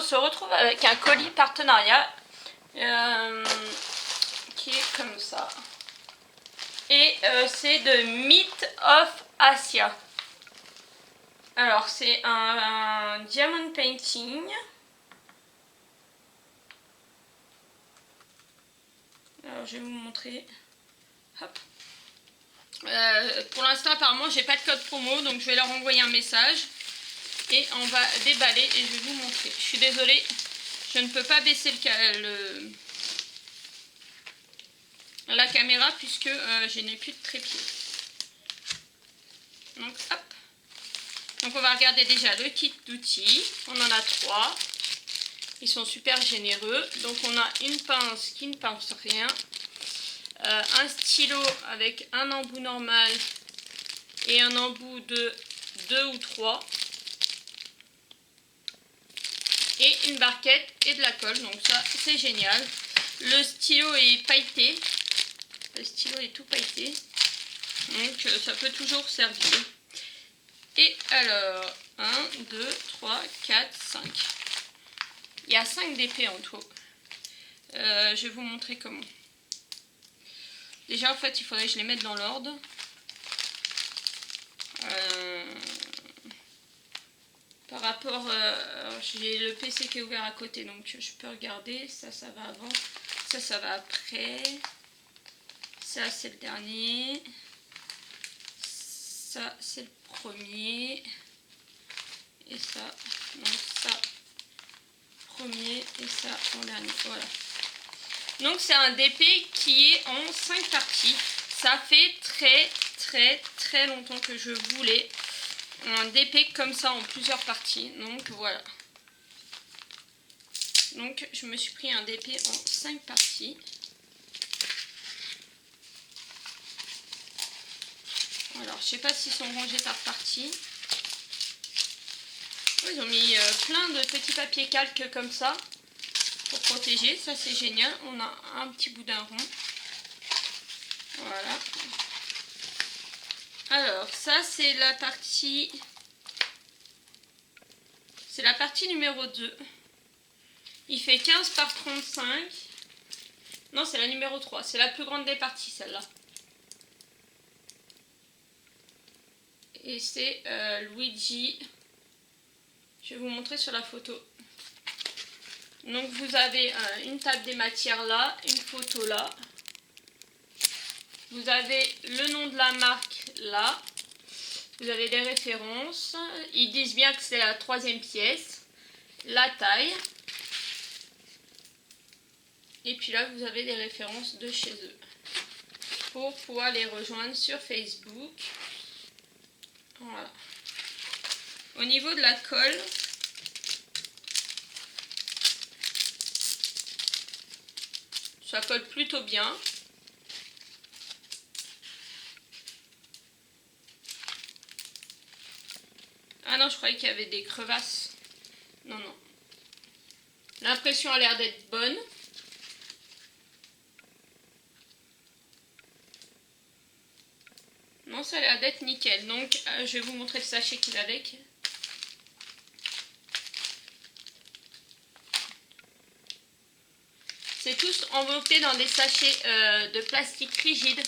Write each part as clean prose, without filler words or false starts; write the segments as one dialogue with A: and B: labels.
A: se retrouve avec un colis partenariat qui est comme ça. Et c'est de Myth of Asia. Alors c'est un diamond painting. Alors je vais vous montrer. Hop. Pour l'instant apparemment j'ai pas de code promo, donc je vais leur envoyer un message et on va déballer et je vais vous montrer. Je suis désolée, je ne peux pas baisser la caméra puisque je n'ai plus de trépied. Donc hop. Donc on va regarder déjà le kit d'outils. On en a 3. Ils sont super généreux. Donc on a une pince qui ne pince rien. Un stylo avec un embout normal et un embout de 2 ou 3. Et une barquette et de la colle. Donc ça c'est génial. Le stylo est pailleté. Le stylo est tout pailleté. Donc ça peut toujours servir. Et alors, 1, 2, 3, 4, 5. Il y a 5 DP en tout. Je vais vous montrer comment. Déjà, en fait, il faudrait que je les mette dans l'ordre. Par rapport... j'ai le PC qui est ouvert à côté, donc je peux regarder. Ça va avant. Ça va après. Ça, c'est le dernier. Ça, c'est le premier. Et ça, donc ça, premier et ça en dernier. Voilà. Donc c'est un DP qui est en 5 parties. Ça fait très longtemps que je voulais un DP comme ça en plusieurs parties. Donc voilà. Donc je me suis pris un DP en 5 parties. Alors je sais pas s'ils sont rangés par partie. Ils ont mis plein de petits papiers calques comme ça pour protéger. Ça c'est génial. On a un petit boudin rond. Voilà. Alors ça c'est la partie... C'est la partie numéro 2. Il fait 15 par 35. Non, c'est la numéro 3. C'est la plus grande des parties celle-là. Et c'est Luigi. Je vais vous montrer sur la photo. Donc vous avez une table des matières là, une photo là. Vous avez le nom de la marque là. Vous avez les références. Ils disent bien que c'est la 3e pièce. La taille. Et puis là vous avez les références de chez eux. Pour pouvoir les rejoindre sur Facebook. Voilà. Au niveau de la colle, ça colle plutôt bien. Ah non, je croyais qu'il y avait des crevasses. Non, non. L'impression a l'air d'être bonne. Non, ça a l'air d'être nickel. Donc, je vais vous montrer le sachet qu'il a avec. C'est tous enveloppés dans des sachets de plastique rigide.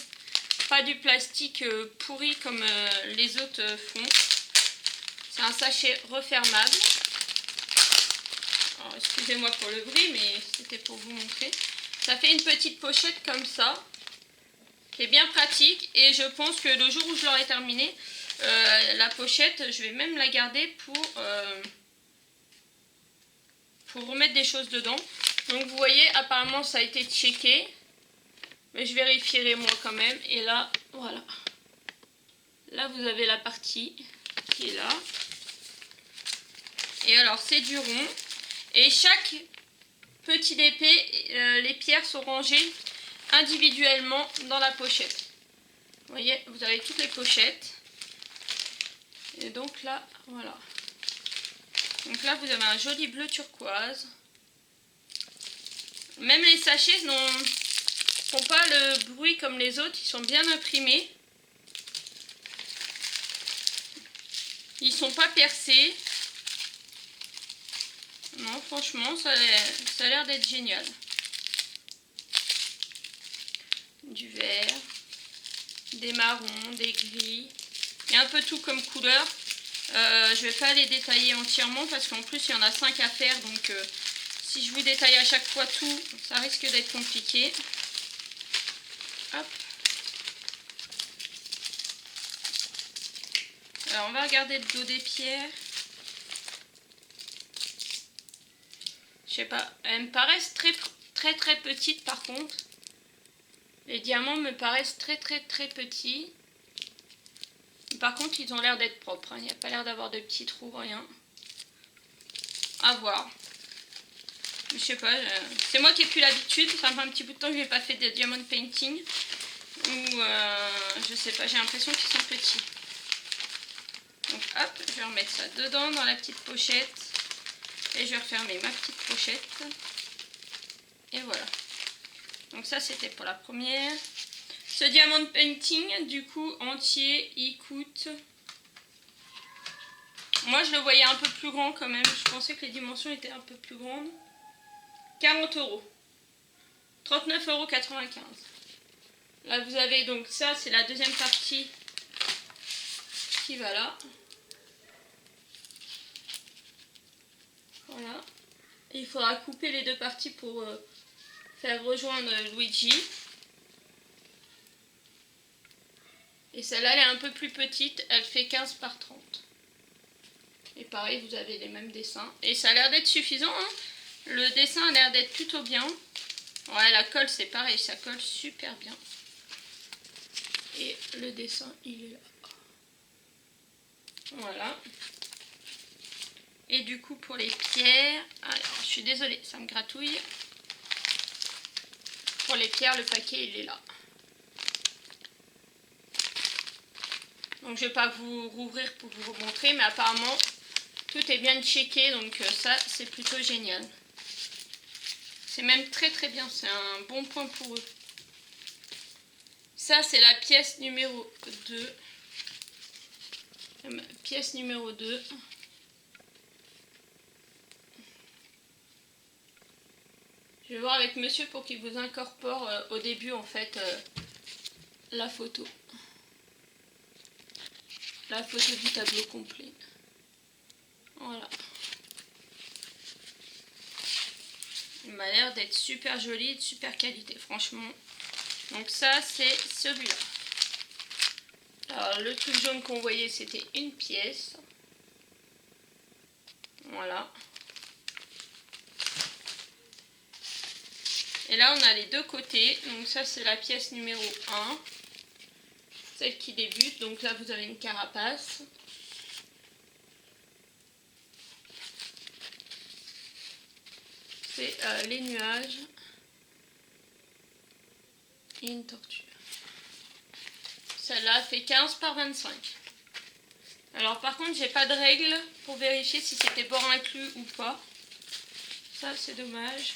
A: Pas du plastique pourri comme les autres font. C'est un sachet refermable. Alors, excusez-moi pour le bruit, mais c'était pour vous montrer. Ça fait une petite pochette comme ça, qui est bien pratique. Et je pense que le jour où je l'aurai terminé, la pochette, je vais même la garder pour remettre des choses dedans. Donc vous voyez, apparemment ça a été checké. Mais je vérifierai moi quand même. Et là, voilà. Là vous avez la partie qui est là. Et alors c'est du rond. Et chaque petit DP, les pierres sont rangées individuellement dans la pochette. Vous voyez, vous avez toutes les pochettes. Et donc là, voilà. Donc là vous avez un joli bleu turquoise. Même les sachets ne font pas le bruit comme les autres, ils sont bien imprimés. Ils sont pas percés. Non, franchement, ça a l'air d'être génial. Du vert, des marrons, des gris, et un peu tout comme couleur. Je vais pas les détailler entièrement parce qu'en plus il y en a 5 à faire, donc si je vous détaille à chaque fois tout, ça risque d'être compliqué. Hop. Alors on va regarder le dos des pierres. Je sais pas, elles me paraissent très petites par contre. Les diamants me paraissent très petits. Par contre ils ont l'air d'être propres, hein. Il n'y a pas l'air d'avoir de petits trous, rien. À voir. Je sais pas, c'est moi qui ai plus l'habitude, ça fait un petit bout de temps que je n'ai pas fait de diamond painting. Ou je sais pas, j'ai l'impression qu'ils sont petits. Donc hop, je vais remettre ça dedans dans la petite pochette. Et je vais refermer ma petite pochette. Et voilà. Donc ça c'était pour la première. Ce diamond painting du coup entier il coûte... Moi je le voyais un peu plus grand quand même. Je pensais que les dimensions étaient un peu plus grandes. 40 €. 39,95 €. Là vous avez donc ça, c'est la deuxième partie qui va là. Voilà. Et il faudra couper les deux parties pour faire rejoindre Luigi. Et celle-là elle est un peu plus petite, elle fait 15 par 30. Et pareil vous avez les mêmes dessins. Et ça a l'air d'être suffisant, hein. Le dessin a l'air d'être plutôt bien. Ouais, la colle c'est pareil, ça colle super bien. Et le dessin il est là. Voilà. Et du coup pour les pierres, alors je suis désolée, ça me gratouille. Pour les pierres, le paquet il est là. Donc je vais pas vous rouvrir pour vous montrer, mais apparemment tout est bien checké, donc ça c'est plutôt génial. C'est même très bien, c'est un bon point pour eux. Ça c'est la pièce numéro 2. Pièce numéro 2. Je vais voir avec monsieur pour qu'il vous incorpore au début en fait la photo. La photo du tableau complet. Voilà. Il m'a l'air d'être super joli et de super qualité, franchement. Donc ça, c'est celui-là. Alors, le truc jaune qu'on voyait, c'était une pièce. Voilà. Et là, on a les deux côtés. Donc ça, c'est la pièce numéro 1. Celle qui débute. Donc là, vous avez une carapace. C'est les nuages. Et une tortue. Celle-là fait 15 par 25. Alors par contre, j'ai pas de règle pour vérifier si c'était bord inclus ou pas. Ça, c'est dommage.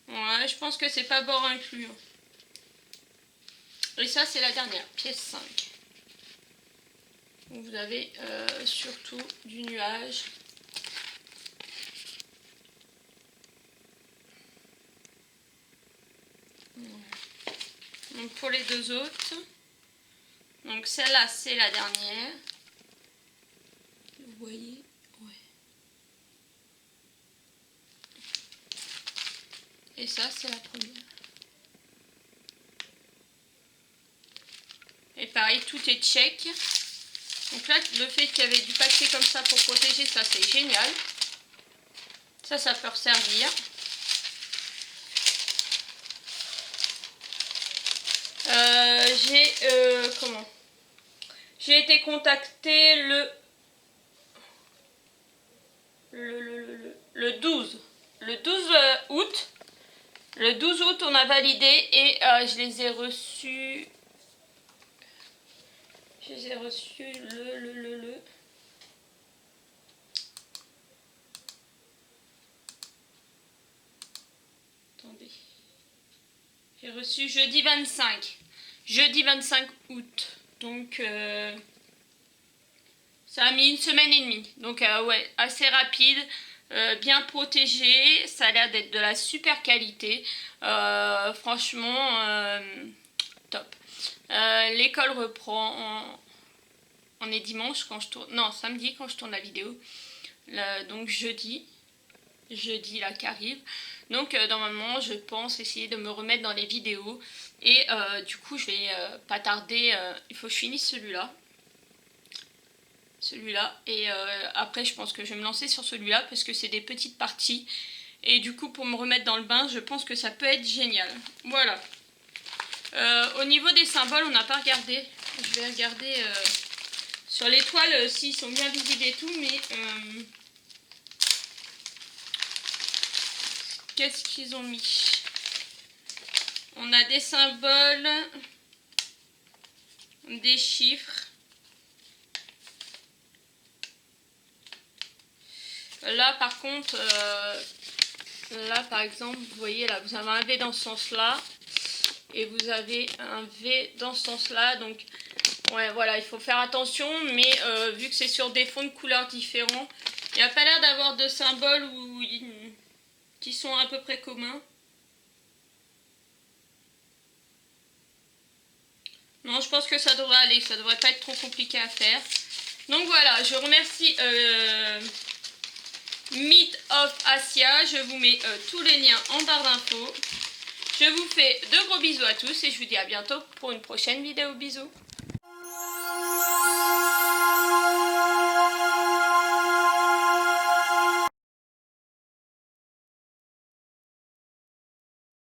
A: Ouais, je pense que c'est pas bord inclus. Et ça, c'est la dernière, pièce 5. Donc, vous avez surtout du nuage. Donc pour les deux autres, donc celle-là c'est la dernière. Vous voyez, ouais. Et ça c'est la première. Et pareil, tout est check. Donc là, le fait qu'il y avait du papier comme ça pour protéger, ça c'est génial. Ça peut servir. J'ai été contactée le 12. Le 12 août. Le 12 août, on a validé et je les ai reçus. Je les ai reçus Attendez. J'ai reçu jeudi 25. Jeudi 25 août. Donc, Ça a mis une semaine et demie. Donc ouais, assez rapide, bien protégé. Ça a l'air d'être de la super qualité. Franchement, top. L'école reprend. On est dimanche quand je tourne. Non, samedi quand je tourne la vidéo. Donc jeudi là qui arrive. Donc normalement je pense essayer de me remettre dans les vidéos. Et du coup je vais pas tarder. Il faut que je finisse celui-là. Et après je pense que je vais me lancer sur celui-là parce que c'est des petites parties. Et du coup pour me remettre dans le bain je pense que ça peut être génial. Voilà. Au niveau des symboles on n'a pas regardé. Je vais regarder sur l'étoile s'ils sont bien visibles et tout. Mais qu'est-ce qu'ils ont mis? On a des symboles, des chiffres. Là par contre, là par exemple, vous voyez là, vous avez un V dans ce sens-là. Et vous avez un V dans ce sens-là. Donc ouais voilà, il faut faire attention. Mais vu que c'est sur des fonds de couleurs différents, il n'y a pas l'air d'avoir de symboles qui sont à peu près communs. Non, je pense que ça devrait aller, ça devrait pas être trop compliqué à faire. Donc voilà, je remercie Meat of Asia. Je vous mets tous les liens en barre d'infos. Je vous fais de gros bisous à tous et je vous dis à bientôt pour une prochaine vidéo. Bisous.